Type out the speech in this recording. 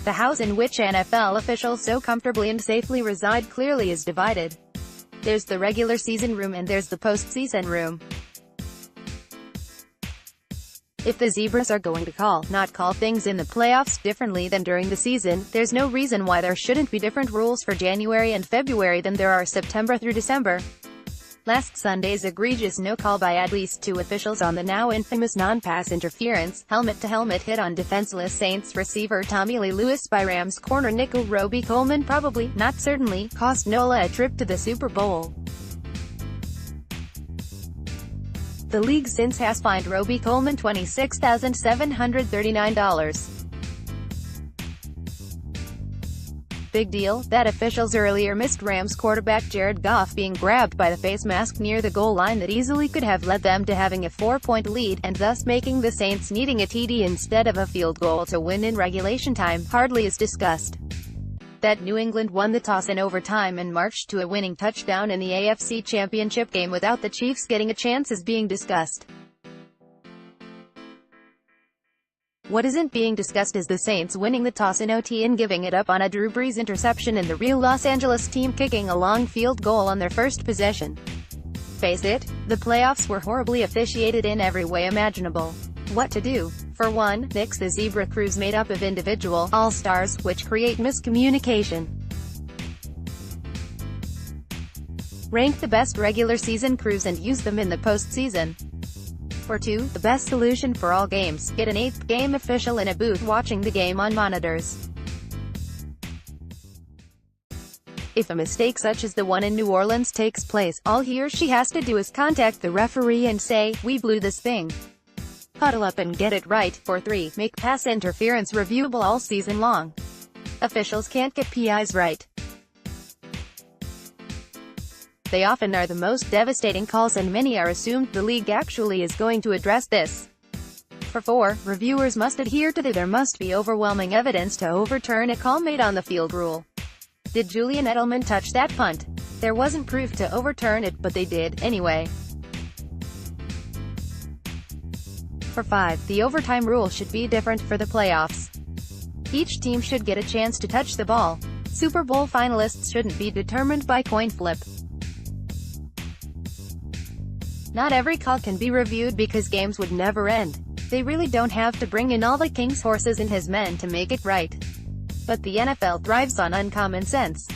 The house in which NFL officials so comfortably and safely reside clearly is divided. There's the regular season room and there's the postseason room. If the Zebras are going to not call things in the playoffs differently than during the season, there's no reason why there shouldn't be different rules for January and February than there are September through December. Last Sunday's egregious no-call by at least two officials on the now infamous non-pass interference, helmet-to-helmet hit on defenseless Saints receiver Tommy Lee Lewis by Rams corner nickel Roby Coleman probably, not certainly, cost Nola a trip to the Super Bowl. The league since has fined Roby Coleman $26,739. Big deal, that officials earlier missed Rams quarterback Jared Goff being grabbed by the face mask near the goal line that easily could have led them to having a 4-point lead, and thus making the Saints needing a TD instead of a field goal to win in regulation time, hardly is discussed. That New England won the toss in overtime and marched to a winning touchdown in the AFC Championship game without the Chiefs getting a chance is being discussed. What isn't being discussed is the Saints winning the toss in OT and giving it up on a Drew Brees interception and the real Los Angeles team kicking a long field goal on their first possession. Face it, the playoffs were horribly officiated in every way imaginable. What to do? For one, nix the Zebra crews made up of individual all-stars, which create miscommunication. Rank the best regular season crews and use them in the postseason. For two, the best solution for all games, get an eighth game official in a booth watching the game on monitors. If a mistake such as the one in New Orleans takes place, all he or she has to do is contact the referee and say, "We blew this thing." Huddle up and get it right. For three, make pass interference reviewable all season long. Officials can't get PIs right. They often are the most devastating calls, and many are assumed the league actually is going to address this. For four, reviewers must adhere to the "there must be overwhelming evidence to overturn a call made on the field" rule. Did Julian Edelman touch that punt? There wasn't proof to overturn it, but they did, anyway. For five, the overtime rule should be different for the playoffs. Each team should get a chance to touch the ball. Super Bowl finalists shouldn't be determined by coin flip. Not every call can be reviewed because games would never end. They really don't have to bring in all the king's horses and his men to make it right. But the NFL thrives on uncommon sense.